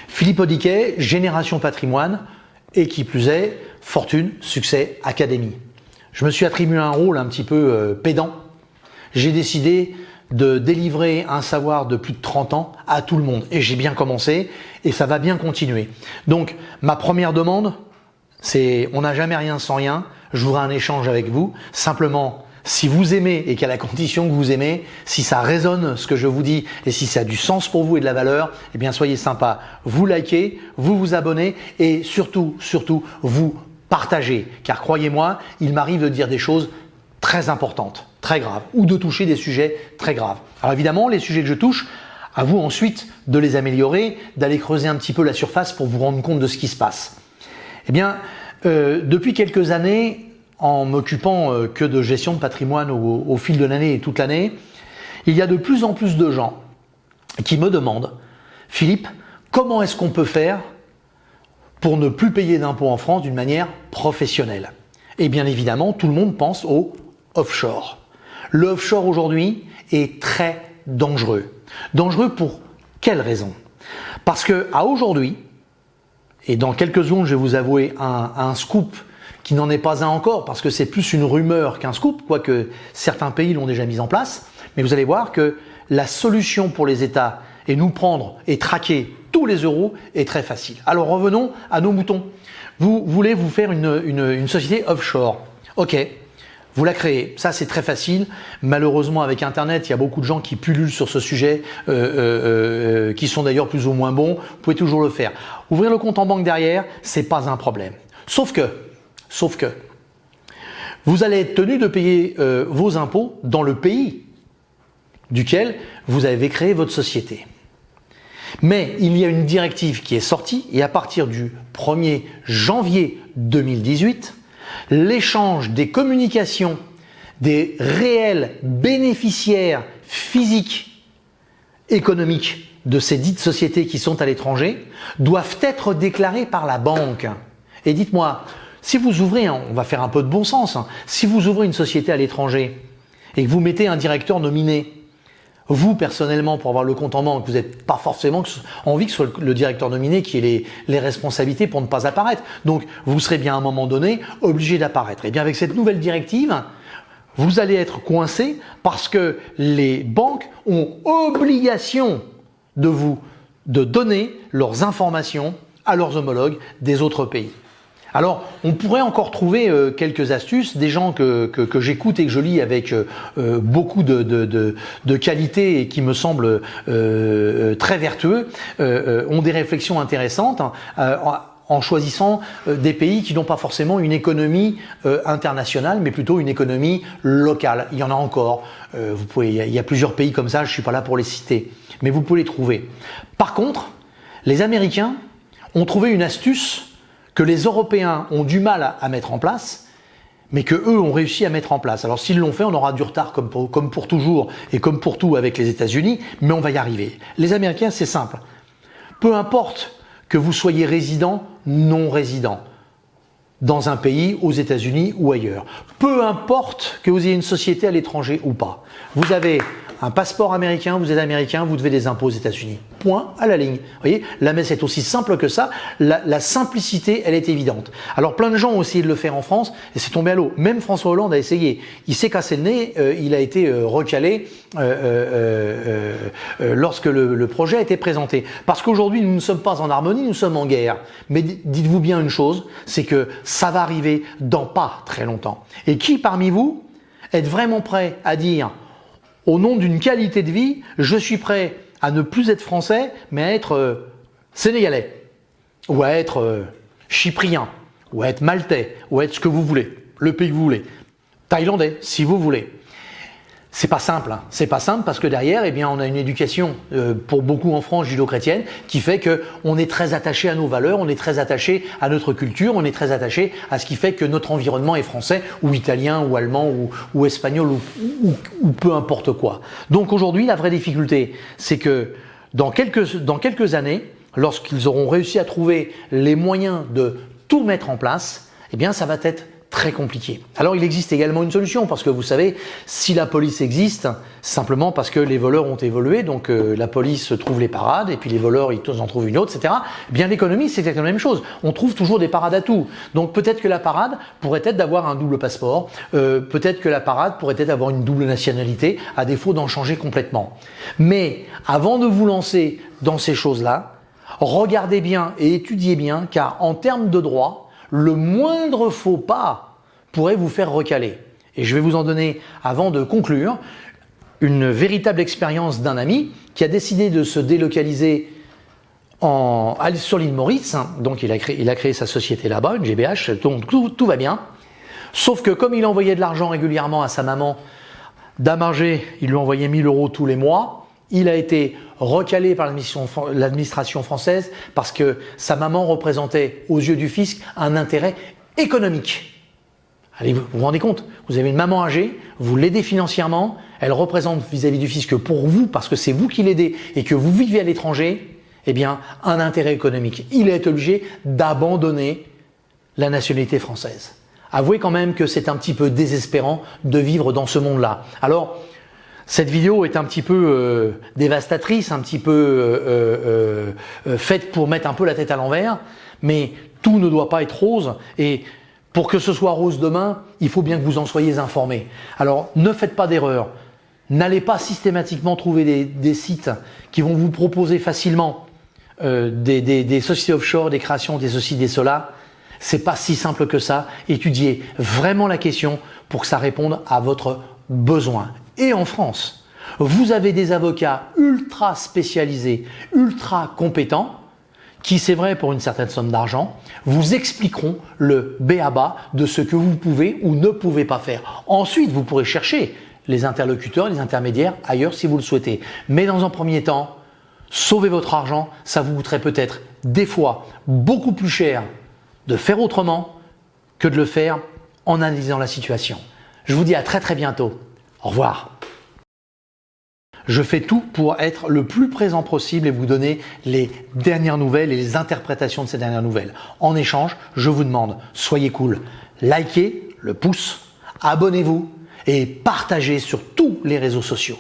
Philippe Audiquet, Génération Patrimoine, et qui plus est, Fortune, Succès, Académie. Je me suis attribué un rôle un petit peu pédant. J'ai décidé de délivrer un savoir de plus de 30 ans à tout le monde. Et j'ai bien commencé et ça va bien continuer. Donc, ma première demande, c'est on n'a jamais rien sans rien. Je voudrais un échange avec vous. Simplement, si vous aimez et qu'à la condition que vous aimez, si ça résonne ce que je vous dis et si ça a du sens pour vous et de la valeur, eh bien soyez sympa. Vous likez, vous vous abonnez et surtout, vous partagez. Car croyez-moi, il m'arrive de dire des choses très importantes, très graves, ou de toucher des sujets très graves. Alors évidemment, les sujets que je touche, à vous ensuite de les améliorer, d'aller creuser un petit peu la surface pour vous rendre compte de ce qui se passe. Eh bien, depuis quelques années, en m'occupant que de gestion de patrimoine au fil de l'année et toute l'année, il y a de plus en plus de gens qui me demandent « Philippe, comment est-ce qu'on peut faire pour ne plus payer d'impôts en France d'une manière professionnelle ?» Et bien évidemment, tout le monde pense au offshore. Le offshore aujourd'hui est très dangereux. Dangereux pour quelle raison? Parce que à aujourd'hui, et dans quelques secondes je vais vous avouer un scoop qui n'en est pas un encore, parce que c'est plus une rumeur qu'un scoop, quoique certains pays l'ont déjà mis en place, mais vous allez voir que la solution pour les États et nous prendre et traquer tous les euros est très facile. Alors revenons à nos moutons. Vous voulez vous faire une société offshore. Ok, vous la créez. Ça, c'est très facile. Malheureusement, avec Internet, il y a beaucoup de gens qui pullulent sur ce sujet, qui sont d'ailleurs plus ou moins bons. Vous pouvez toujours le faire. Ouvrir le compte en banque derrière, c'est pas un problème. Sauf que, vous allez être tenu de payer vos impôts dans le pays duquel vous avez créé votre société. Mais il y a une directive qui est sortie et à partir du 1er janvier 2018, l'échange des communications des réels bénéficiaires physiques économiques de ces dites sociétés qui sont à l'étranger doivent être déclarées par la banque. Et dites-moi, si vous ouvrez, on va faire un peu de bon sens, si vous ouvrez une société à l'étranger et que vous mettez un directeur nominé, vous, personnellement, pour avoir le compte en banque, vous n'avez pas forcément envie que ce soit le directeur nominé qui ait les responsabilités pour ne pas apparaître. Donc, vous serez bien à un moment donné obligé d'apparaître. Et bien, avec cette nouvelle directive, vous allez être coincé parce que les banques ont obligation de donner leurs informations à leurs homologues des autres pays. Alors, on pourrait encore trouver quelques astuces, des gens que j'écoute et que je lis avec beaucoup de qualité et qui me semblent très vertueux, ont des réflexions intéressantes en choisissant des pays qui n'ont pas forcément une économie internationale, mais plutôt une économie locale. Il y en a encore. Il y a plusieurs pays comme ça, je ne suis pas là pour les citer, mais vous pouvez les trouver. Par contre, les Américains ont trouvé une astuce que les Européens ont du mal à mettre en place, mais que eux ont réussi à mettre en place. Alors s'ils l'ont fait, on aura du retard comme pour toujours et comme pour tout avec les États-Unis, mais on va y arriver. Les Américains, c'est simple. Peu importe que vous soyez résident, non résident, dans un pays, aux États-Unis ou ailleurs. Peu importe que vous ayez une société à l'étranger ou pas. Vous avez un passeport américain, vous êtes américain, vous devez des impôts aux États-Unis. Point à la ligne. Vous voyez, la messe est aussi simple que ça. La simplicité, elle est évidente. Alors plein de gens ont essayé de le faire en France et c'est tombé à l'eau. Même François Hollande a essayé. Il s'est cassé le nez, il a été recalé lorsque le projet a été présenté. Parce qu'aujourd'hui, nous ne sommes pas en harmonie, nous sommes en guerre. Mais dites-vous bien une chose, c'est que ça va arriver dans pas très longtemps. Et qui parmi vous êtes vraiment prêt à dire au nom d'une qualité de vie, je suis prêt à ne plus être français, mais à être sénégalais, ou à être chyprien, ou à être maltais, ou à être ce que vous voulez, le pays que vous voulez, thaïlandais, si vous voulez. C'est pas simple, hein. C'est pas simple parce que derrière, eh bien, on a une éducation pour beaucoup en France judéo-chrétienne qui fait que on est très attaché à nos valeurs, on est très attaché à notre culture, on est très attaché à ce qui fait que notre environnement est français ou italien ou allemand ou espagnol ou peu importe quoi. Donc aujourd'hui, la vraie difficulté, c'est que dans quelques années, lorsqu'ils auront réussi à trouver les moyens de tout mettre en place, eh bien, ça va être très compliqué. Alors il existe également une solution, parce que vous savez, si la police existe, simplement parce que les voleurs ont évolué, donc la police trouve les parades, et puis les voleurs ils en trouvent une autre, etc. Eh bien l'économie c'est exactement la même chose, on trouve toujours des parades à tout. Donc peut-être que la parade pourrait être d'avoir un double passeport, peut-être que la parade pourrait être d'avoir une double nationalité, à défaut d'en changer complètement. Mais avant de vous lancer dans ces choses-là, regardez bien et étudiez bien, car en termes de droit, le moindre faux pas pourrait vous faire recaler. Et je vais vous en donner, avant de conclure, une véritable expérience d'un ami qui a décidé de se délocaliser sur l'île Maurice. Donc il a créé sa société là-bas, une GBH, donc tout va bien. Sauf que comme il envoyait de l'argent régulièrement à sa maman d'Amargé, il lui envoyait 1 000 € tous les mois. Il a été recalé par l'administration française parce que sa maman représentait aux yeux du fisc un intérêt économique. Allez, vous vous rendez compte? Vous avez une maman âgée, vous l'aidez financièrement, elle représente vis-à-vis du fisc pour vous, parce que c'est vous qui l'aidez et que vous vivez à l'étranger, eh bien, un intérêt économique. Il est obligé d'abandonner la nationalité française. Avouez quand même que c'est un petit peu désespérant de vivre dans ce monde-là. Alors, cette vidéo est un petit peu dévastatrice, un petit peu faite pour mettre un peu la tête à l'envers, mais tout ne doit pas être rose, et pour que ce soit rose demain, il faut bien que vous en soyez informés. Alors ne faites pas d'erreur, n'allez pas systématiquement trouver des sites qui vont vous proposer facilement des sociétés offshore, des créations, des ceci, des cela. C'est pas si simple que ça. Étudiez vraiment la question pour que ça réponde à votre besoin. Et en France, vous avez des avocats ultra spécialisés, ultra compétents, qui, c'est vrai, pour une certaine somme d'argent, vous expliqueront le b.a.-ba de ce que vous pouvez ou ne pouvez pas faire. Ensuite, vous pourrez chercher les interlocuteurs, les intermédiaires ailleurs si vous le souhaitez. Mais dans un premier temps, sauvez votre argent, ça vous coûterait peut-être des fois beaucoup plus cher de faire autrement que de le faire en analysant la situation. Je vous dis à très bientôt. Au revoir. Je fais tout pour être le plus présent possible et vous donner les dernières nouvelles et les interprétations de ces dernières nouvelles. En échange, je vous demande, soyez cool, likez le pouce, abonnez-vous et partagez sur tous les réseaux sociaux.